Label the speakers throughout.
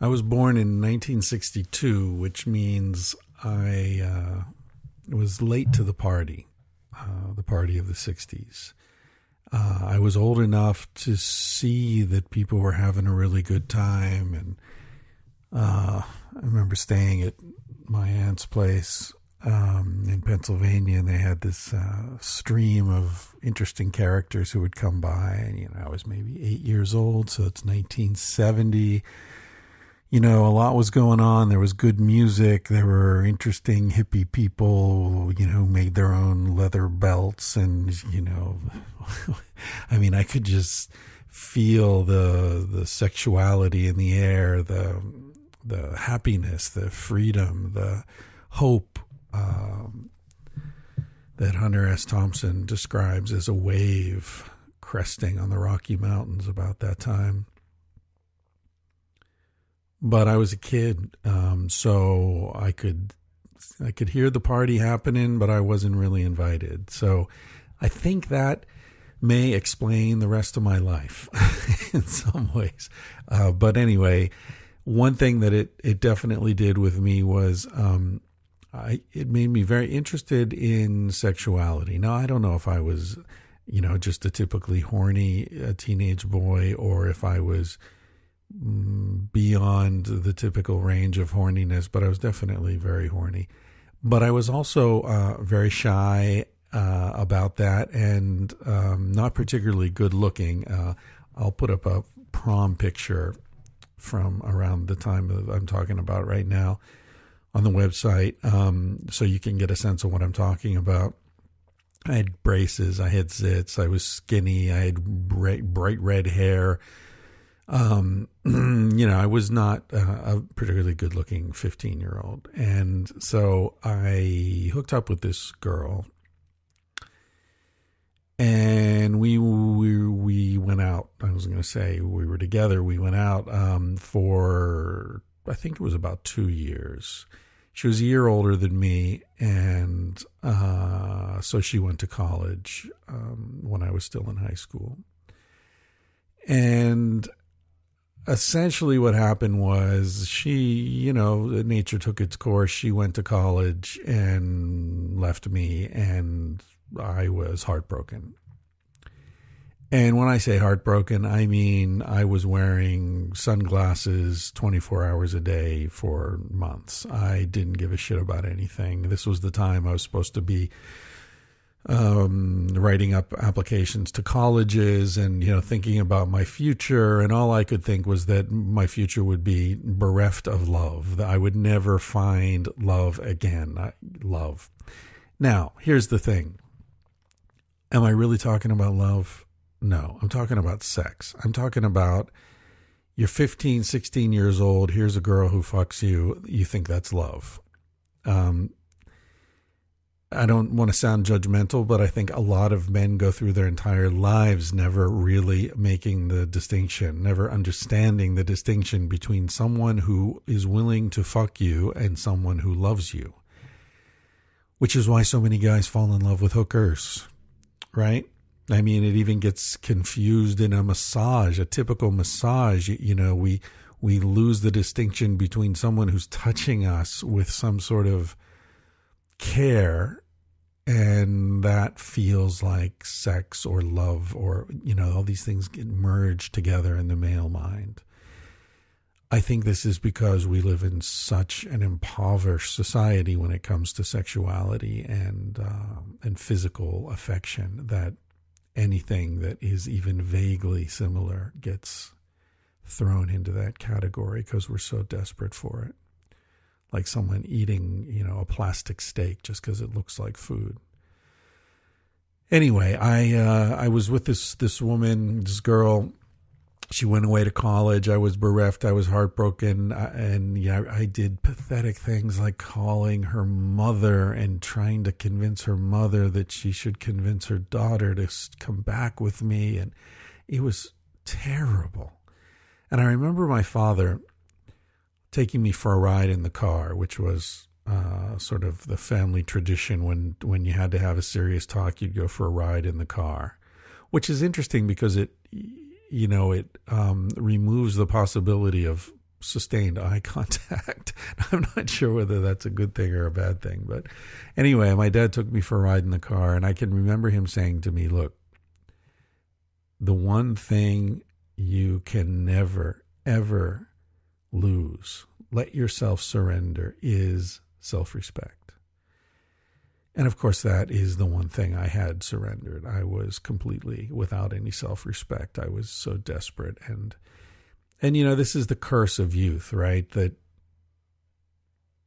Speaker 1: I was born in 1962, which means I was late to the party of the 60s. I was old enough to see that people were having a really good time, and I remember staying at my aunt's place in Pennsylvania, and they had this stream of interesting characters who would come by, and I was maybe 8 years old, so it's 1970. A lot was going on. There was good music. There were interesting hippie people, who made their own leather belts. And, I could just feel the sexuality in the air, the happiness, the freedom, the hope that Hunter S. Thompson describes as a wave cresting on the Rocky Mountains about that time. But I was a kid, so I could hear the party happening, but I wasn't really invited. So I think that may explain the rest of my life in some ways. But anyway, one thing that it definitely did with me was it made me very interested in sexuality. Now, I don't know if I was, just a typically horny teenage boy, or if I was beyond the typical range of horniness, but I was definitely very horny. But I was also very shy about that, and not particularly good looking. I'll put up a prom picture from around the time that I'm talking about right now on the website, so you can get a sense of what I'm talking about. I had braces, I had zits, I was skinny, I had bright red hair. I was not a particularly good-looking 15-year-old. And so I hooked up with this girl, and we went out. I was going to say we were together. We went out for, I think it was about 2 years. She was a year older than me, and so she went to college when I was still in high school. And essentially what happened was she, nature took its course. She went to college and left me, and I was heartbroken. And when I say heartbroken, I mean I was wearing sunglasses 24 hours a day for months. I didn't give a shit about anything. This was the time I was supposed to be writing up applications to colleges and, thinking about my future. And all I could think was that my future would be bereft of love, that I would never find love again. Love. Now, here's the thing. Am I really talking about love? No, I'm talking about sex. I'm talking about you're 15, 16 years old. Here's a girl who fucks you. You think that's love. I don't want to sound judgmental, but I think a lot of men go through their entire lives never really making the distinction, never understanding the distinction between someone who is willing to fuck you and someone who loves you. Which is why so many guys fall in love with hookers, right? I mean, it even gets confused in a massage, a typical massage. We lose the distinction between someone who's touching us with some sort of care, and that feels like sex or love, or all these things get merged together in the male mind. I think this is because we live in such an impoverished society when it comes to sexuality and physical affection, that anything that is even vaguely similar gets thrown into that category because we're so desperate for it. Like someone eating, a plastic steak just because it looks like food. Anyway, I was with this woman, this girl. She went away to college. I was bereft. I was heartbroken. And I did pathetic things like calling her mother and trying to convince her mother that she should convince her daughter to come back with me. And it was terrible. And I remember my father taking me for a ride in the car, which was sort of the family tradition. When you had to have a serious talk, you'd go for a ride in the car, which is interesting because it removes the possibility of sustained eye contact. I'm not sure whether that's a good thing or a bad thing. But anyway, my dad took me for a ride in the car, and I can remember him saying to me, look, the one thing you can never, ever lose, let yourself surrender, is self-respect. And of course, that is the one thing I had surrendered. I was completely without any self-respect. I was so desperate. And this is the curse of youth, right? That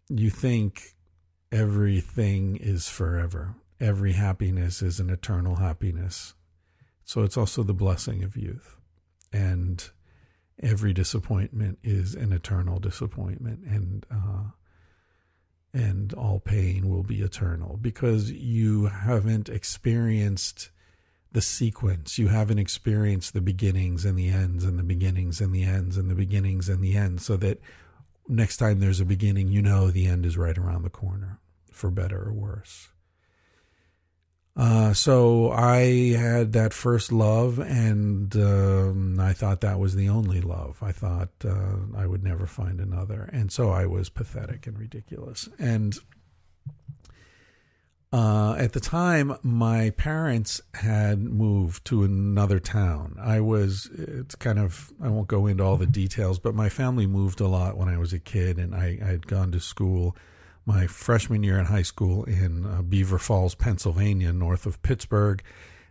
Speaker 1: you think everything is forever. Every happiness is an eternal happiness. So it's also the blessing of youth. And every disappointment is an eternal disappointment. And all pain will be eternal, because you haven't experienced the sequence. You haven't experienced the beginnings and the ends and the beginnings and the ends and the beginnings and the ends, so that next time there's a beginning, the end is right around the corner, for better or worse. So I had that first love, and I thought that was the only love. I thought I would never find another. And so I was pathetic and ridiculous. And at the time, my parents had moved to another town. I won't go into all the details, but my family moved a lot when I was a kid, and I had gone to school my freshman year in high school in Beaver Falls, Pennsylvania, north of Pittsburgh.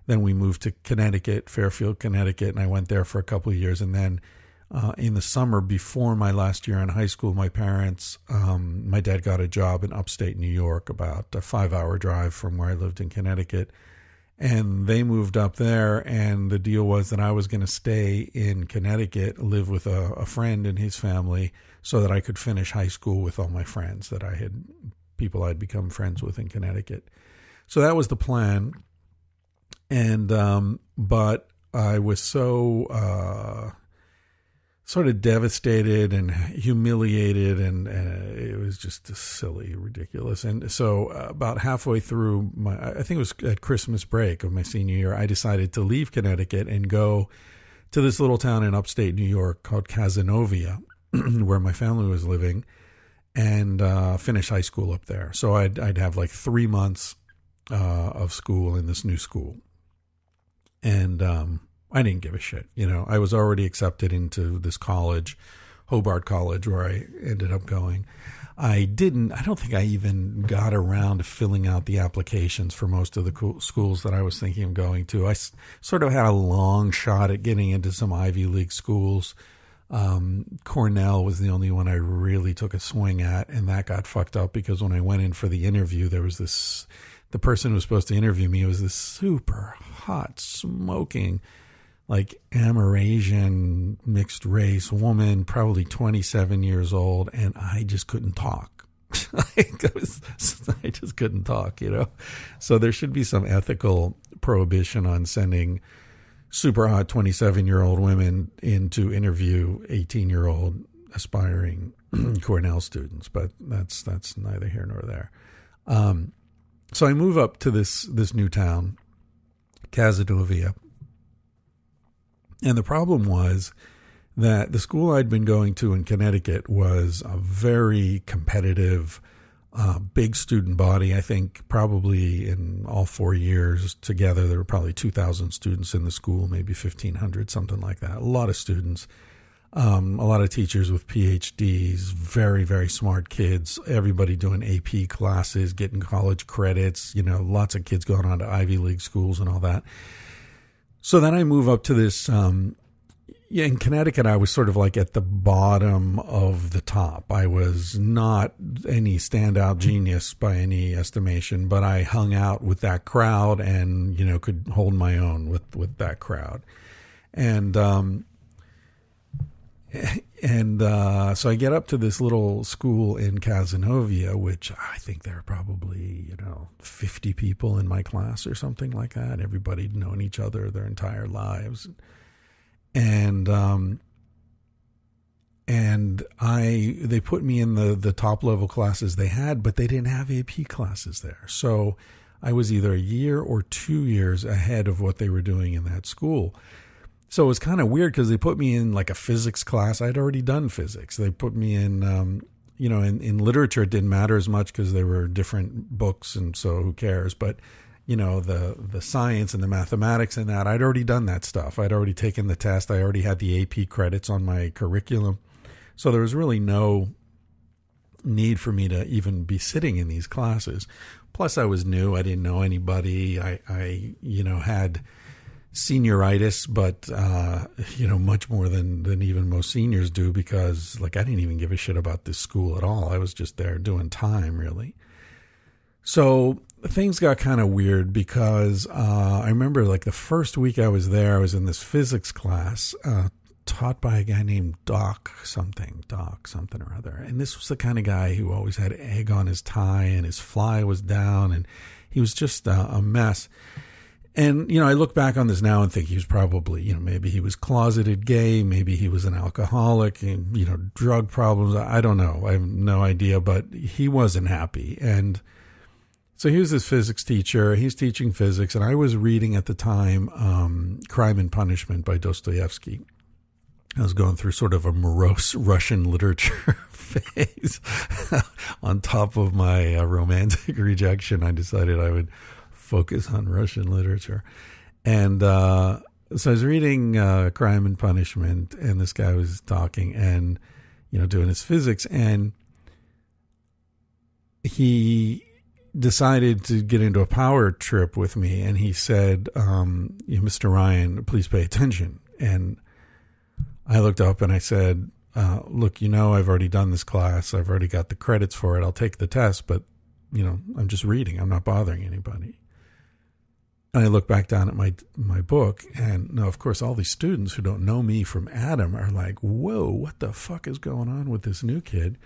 Speaker 1: Then we moved to Connecticut, Fairfield, Connecticut, and I went there for a couple of years. And then in the summer before my last year in high school, my dad got a job in upstate New York, about a 5-hour drive from where I lived in Connecticut. And they moved up there, and the deal was that I was going to stay in Connecticut, live with a friend and his family, so that I could finish high school with all my friends people I'd become friends with in Connecticut. So that was the plan. And, but I was so, sort of devastated and humiliated, and it was just silly, ridiculous. And so about halfway through I think it was at Christmas break of my senior year, I decided to leave Connecticut and go to this little town in upstate New York called Cazenovia, where my family was living, and finish high school up there. So I'd have like 3 months of school in this new school. And I didn't give a shit. I was already accepted into this college, Hobart College, where I ended up going. I don't think I even got around to filling out the applications for most of the schools that I was thinking of going to. I sort of had a long shot at getting into some Ivy League schools. Cornell was the only one I really took a swing at, and that got fucked up because when I went in for the interview, there was the person who was supposed to interview me was this super hot, smoking, like Amerasian mixed race woman, probably 27 years old, and I just couldn't talk. I just couldn't talk, So there should be some ethical prohibition on sending super hot 27-year-old women in to interview 18-year-old aspiring Cornell students, but that's neither here nor there. So I move up to this new town, Cazenovia, and the problem was that the school I'd been going to in Connecticut was a very competitive, big student body. I think probably in all 4 years together, there were probably 2,000 students in the school, maybe 1,500, something like that. A lot of students, a lot of teachers with PhDs, very, very smart kids, everybody doing AP classes, getting college credits, lots of kids going on to Ivy League schools and all that. So then I move up to this, in Connecticut, I was sort of like at the bottom of the top. I was not any standout genius by any estimation, but I hung out with that crowd and, could hold my own with that crowd. And so I get up to this little school in Cazenovia, which I think there are probably, 50 people in my class or something like that. Everybody'd known each other their entire lives. And they put me in the top level classes they had, but they didn't have AP classes there. So I was either a year or 2 years ahead of what they were doing in that school. So it was kind of weird because they put me in like a physics class. I'd already done physics. They put me in, in literature, it didn't matter as much because there were different books, and so who cares? But, the science and the mathematics and that, I'd already done that stuff. I'd already taken the test. I already had the AP credits on my curriculum. So there was really no need for me to even be sitting in these classes. Plus, I was new. I didn't know anybody. I had senioritis, but, much more than even most seniors do, because I didn't even give a shit about this school at all. I was just there doing time, really. So things got kind of weird because I remember the first week I was there, I was in this physics class taught by a guy named Doc something or other. And this was the kind of guy who always had egg on his tie and his fly was down, and he was just a mess. And, I look back on this now and think he was probably, maybe he was closeted gay, maybe he was an alcoholic, and, drug problems. I don't know. I have no idea, but he wasn't happy. And so he was this physics teacher. He's teaching physics. And I was reading at the time Crime and Punishment by Dostoevsky. I was going through sort of a morose Russian literature phase. On top of my romantic rejection, I decided I would focus on Russian literature. And so I was reading Crime and Punishment, and this guy was talking and, doing his physics. And he decided to get into a power trip with me. And he said, Mr. Ryan, please pay attention. And I looked up and I said, look, I've already done this class. I've already got the credits for it. I'll take the test, but, I'm just reading. I'm not bothering anybody. And I look back down at my book, and now, of course, all these students who don't know me from Adam are like, whoa, what the fuck is going on with this new kid?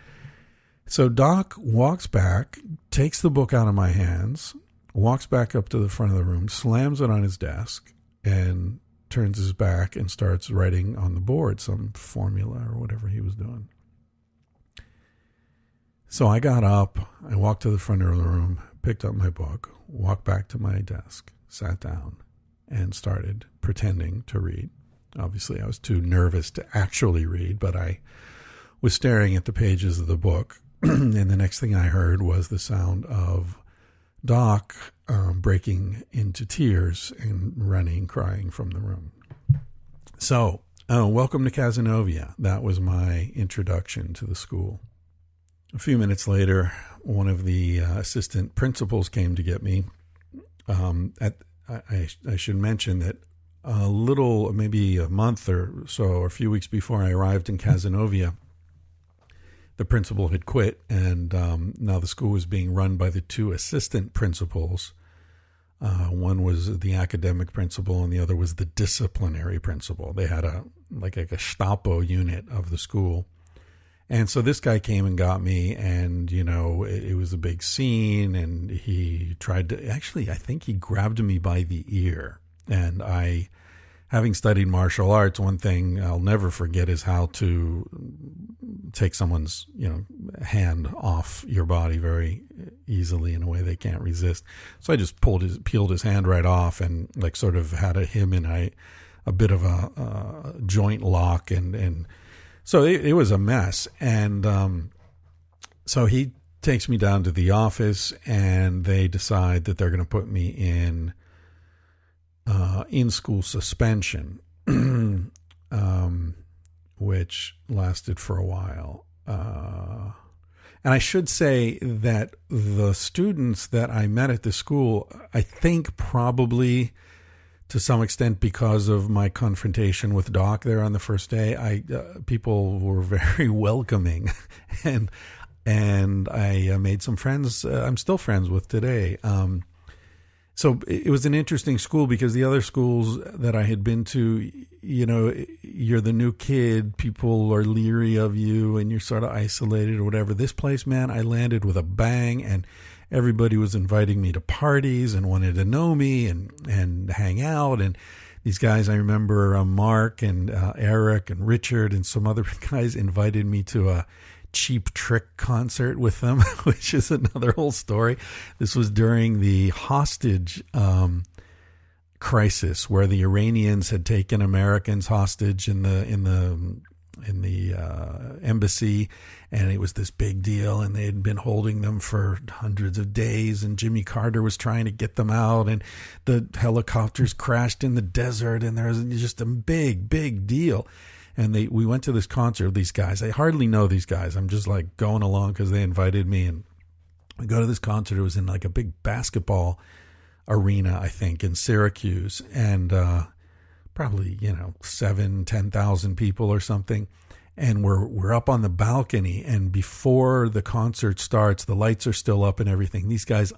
Speaker 1: So Doc walks back, takes the book out of my hands, walks back up to the front of the room, slams it on his desk, and turns his back and starts writing on the board some formula or whatever he was doing. So I got up, I walked to the front of the room, picked up my book, walked back to my desk, sat down, and started pretending to read. Obviously, I was too nervous to actually read, but I was staring at the pages of the book, and the next thing I heard was the sound of Doc breaking into tears and running, crying from the room. So, welcome to Cazenovia. That was my introduction to the school. A few minutes later, one of the assistant principals came to get me. I should mention that maybe a month or so, or a few weeks before I arrived in Cazenovia, the principal had quit, and now the school was being run by the two assistant principals. One was the academic principal, and the other was the disciplinary principal. They had a Gestapo unit of the school. And so this guy came and got me, and, it was a big scene, and he tried to, actually, I think he grabbed me by the ear. And having studied martial arts, one thing I'll never forget is how to take someone's, hand off your body very easily in a way they can't resist. So I just peeled his hand right off, and sort of had him in a bit of a joint lock, and so it was a mess. And so he takes me down to the office, and they decide that they're going to put me in school suspension, which lasted for a while. And I should say that the students that I met at the school, I think probably to some extent because of my confrontation with Doc there on the first day, people were very welcoming, and I made some friends I'm still friends with today. So it was an interesting school because the other schools that I had been to, you're the new kid, people are leery of you, and you're sort of isolated or whatever. This place, man, I landed with a bang, and everybody was inviting me to parties and wanted to know me and hang out. And these guys, I remember Mark and Eric and Richard and some other guys invited me to a Cheap Trick concert with them, which is another whole story. This was during the hostage crisis where the Iranians had taken Americans hostage in the embassy, and it was this big deal, and they had been holding them for hundreds of days, and Jimmy Carter was trying to get them out, and the helicopters crashed in the desert, and there was just a big deal. And we went to this concert with these guys. I hardly know these guys. I'm just like going along because they invited me, and we go to this concert. It was in like a big basketball arena, I think, in Syracuse, and probably 10,000 people or something. And we're up on the balcony, and before the concert starts, the lights are still up and everything. These guys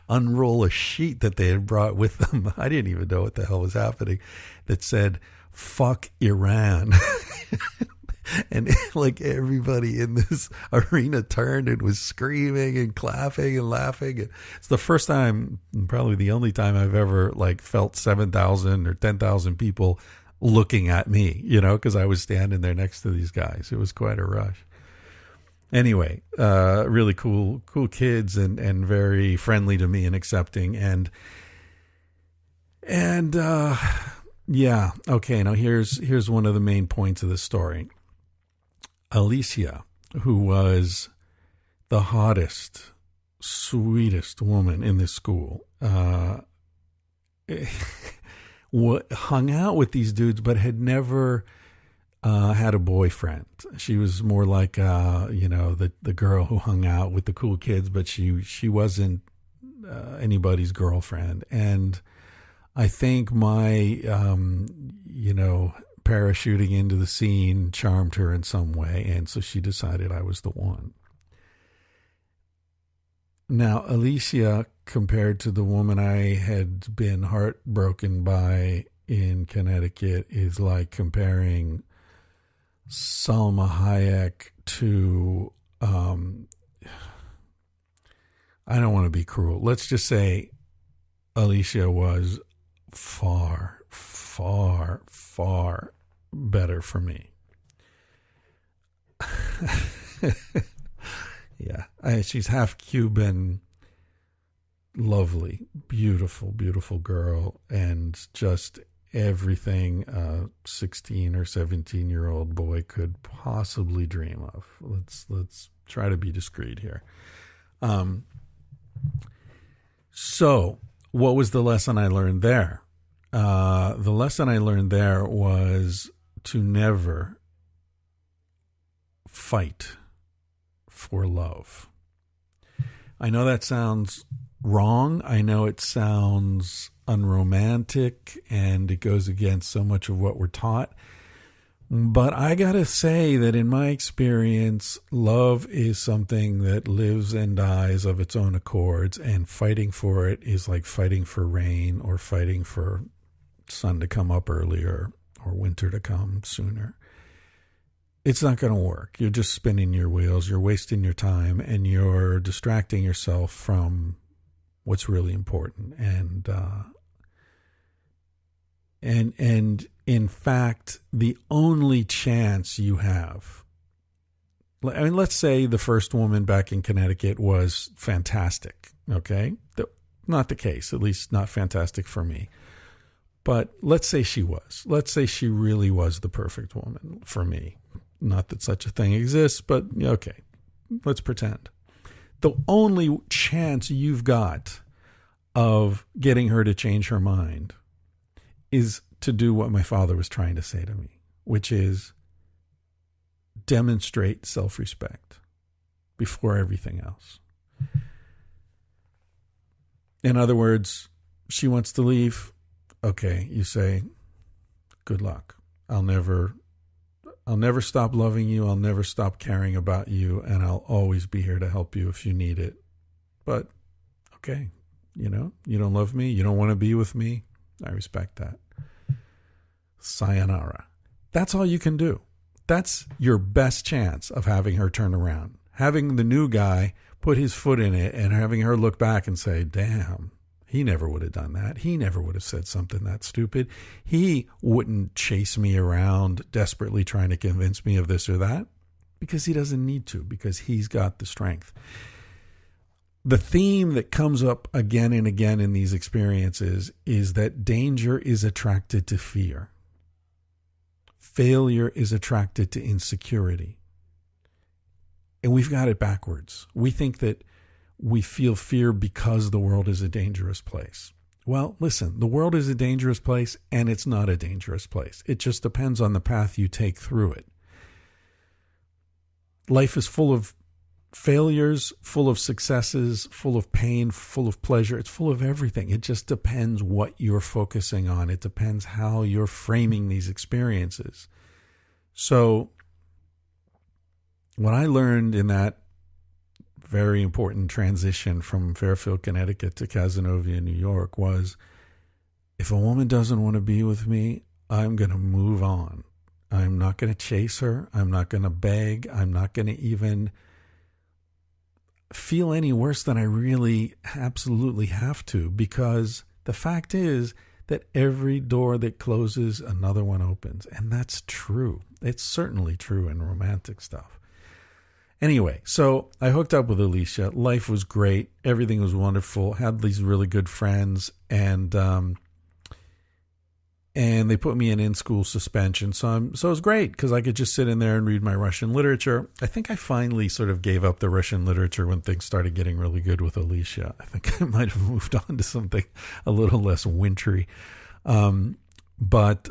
Speaker 1: unroll a sheet that they had brought with them. I didn't even know what the hell was happening. That said, "Fuck Iran." And like everybody in this arena turned and was screaming and clapping and laughing. And it's the first time, probably the only time, I've ever like felt 7,000 or 10,000 people looking at me, because I was standing there next to these guys. It was quite a rush. Anyway, really cool kids and very friendly to me and accepting. And yeah, okay. Now here's one of the main points of the story. Alicia, who was the hottest, sweetest woman in this school, hung out with these dudes, but had never had a boyfriend. She was more like, the girl who hung out with the cool kids, but she wasn't anybody's girlfriend. And I think my, parachuting into the scene charmed her in some way, and so she decided I was the one. Now, Alicia, compared to the woman I had been heartbroken by in Connecticut, is like comparing Salma Hayek to, I don't want to be cruel. Let's just say Alicia was far better for me. Yeah, she's half Cuban, lovely, beautiful girl, and just everything a 16 or 17-year-old boy could possibly dream of. Let's try to be discreet here. So, what was the lesson I learned there? The lesson I learned there was to never fight for love. I know that sounds wrong. I know it sounds unromantic, and it goes against so much of what we're taught. But I gotta say that in my experience, love is something that lives and dies of its own accords, and fighting for it is like fighting for rain or fighting for sun to come up earlier or winter to come sooner. It's not going to work. You're just spinning your wheels. You're wasting your time, and you're distracting yourself from what's really important. And in fact, the only chance you have, I mean, let's say the first woman back in Connecticut was fantastic. Okay. Not the case, at least not fantastic for me. But let's say she was. Let's say she really was the perfect woman for me. Not that such a thing exists, but okay, let's pretend. The only chance you've got of getting her to change her mind is to do what my father was trying to say to me, which is demonstrate self-respect before everything else. In other words, she wants to leave. Okay, you say, good luck. I'll never stop loving you. I'll never stop caring about you. And I'll always be here to help you if you need it. But, okay, you don't love me. You don't want to be with me. I respect that. Sayonara. That's all you can do. That's your best chance of having her turn around. Having the new guy put his foot in it and having her look back and say, damn, he never would have done that. He never would have said something that stupid. He wouldn't chase me around desperately trying to convince me of this or that, because he doesn't need to, because he's got the strength. The theme that comes up again and again in these experiences is that danger is attracted to fear. Failure is attracted to insecurity. And we've got it backwards. We think that we feel fear because the world is a dangerous place. Well, listen, the world is a dangerous place, and it's not a dangerous place. It just depends on the path you take through it. Life is full of failures, full of successes, full of pain, full of pleasure. It's full of everything. It just depends what you're focusing on. It depends how you're framing these experiences. So what I learned in that very important transition from Fairfield, Connecticut to Cazenovia, New York was, if a woman doesn't want to be with me, I'm going to move on. I'm not going to chase her. I'm not going to beg. I'm not going to even feel any worse than I really absolutely have to, because the fact is that every door that closes, another one opens. And that's true. It's certainly true in romantic stuff. Anyway, so I hooked up with Alicia. Life was great. Everything was wonderful. Had these really good friends, and they put me in school suspension. So it was great because I could just sit in there and read my Russian literature. I think I finally sort of gave up the Russian literature when things started getting really good with Alicia. I think I might have moved on to something a little less wintry. But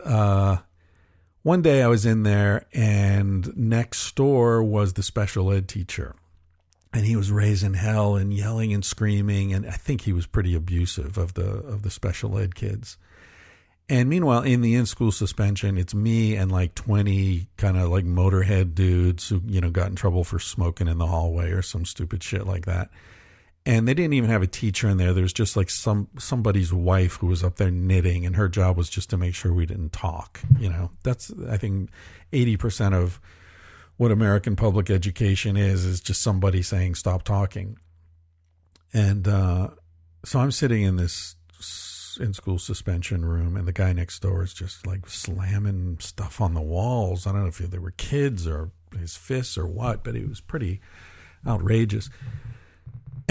Speaker 1: one day I was in there, and next door was the special ed teacher. And he was raising hell and yelling and screaming, and I think he was pretty abusive of the special ed kids. And meanwhile, in the in-school suspension, it's me and like 20 kind of like motorhead dudes who, got in trouble for smoking in the hallway or some stupid shit like that. And they didn't even have a teacher in there. There was just like somebody's wife who was up there knitting, and her job was just to make sure we didn't talk. That's, I think, 80% of what American public education is just somebody saying, stop talking. And so I'm sitting in this in-school suspension room, and the guy next door is just like slamming stuff on the walls. I don't know if they were kids or his fists or what, but it was pretty outrageous.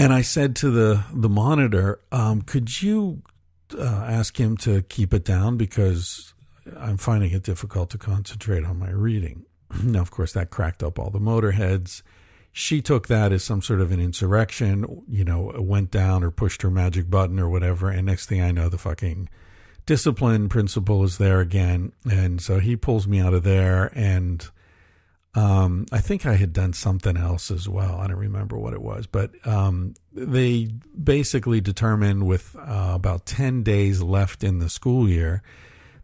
Speaker 1: And I said to the monitor, could you ask him to keep it down, because I'm finding it difficult to concentrate on my reading. Now, of course, that cracked up all the motorheads. She took that as some sort of an insurrection, went down or pushed her magic button or whatever. And next thing I know, the fucking discipline principal is there again. And so he pulls me out of there. And I think I had done something else as well. I don't remember what it was. But they basically determined, with about 10 days left in the school year,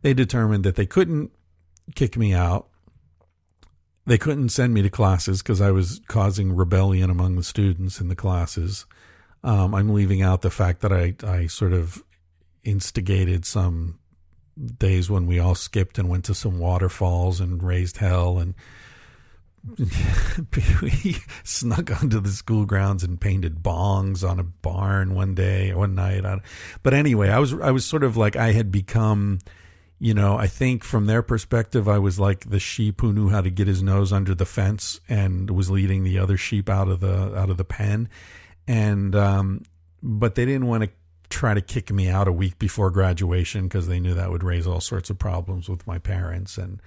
Speaker 1: they determined that they couldn't kick me out. They couldn't send me to classes because I was causing rebellion among the students in the classes. I'm leaving out the fact that I sort of instigated some days when we all skipped and went to some waterfalls and raised hell, and we snuck onto the school grounds and painted bongs on a barn one night. But anyway, I was sort of like, I had become, I think from their perspective, I was like the sheep who knew how to get his nose under the fence and was leading the other sheep out of the pen. And, but they didn't want to try to kick me out a week before graduation because they knew that would raise all sorts of problems with my parents. And,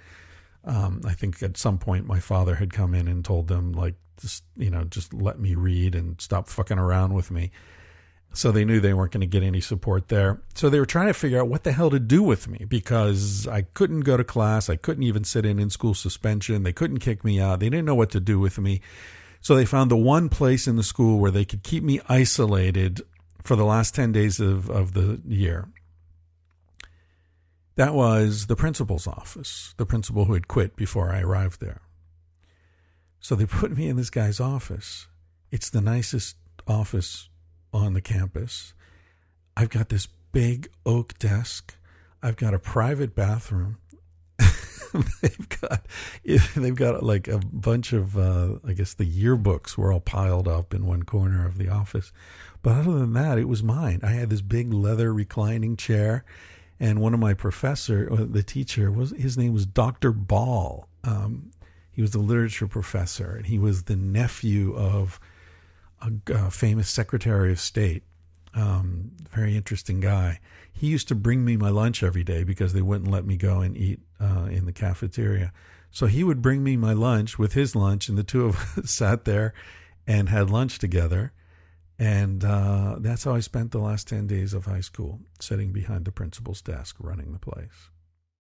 Speaker 1: I think at some point my father had come in and told them, like, just let me read and stop fucking around with me. So they knew they weren't going to get any support there. So they were trying to figure out what the hell to do with me, because I couldn't go to class. I couldn't even sit in school suspension. They couldn't kick me out. They didn't know what to do with me. So they found the one place in the school where they could keep me isolated for the last 10 days of the year. That was the principal's office, the principal who had quit before I arrived there. So they put me in this guy's office. It's the nicest office on the campus. I've got this big oak desk. I've got a private bathroom. They've got like a bunch of, I guess the yearbooks were all piled up in one corner of the office. But other than that, it was mine. I had this big leather reclining chair. And one of my the teacher, his name was Dr. Ball. He was a literature professor, and he was the nephew of a famous Secretary of State, very interesting guy. He used to bring me my lunch every day because they wouldn't let me go and eat in the cafeteria. So he would bring me my lunch with his lunch, and the two of us sat there and had lunch together. And that's how I spent the last 10 days of high school, sitting behind the principal's desk, running the place.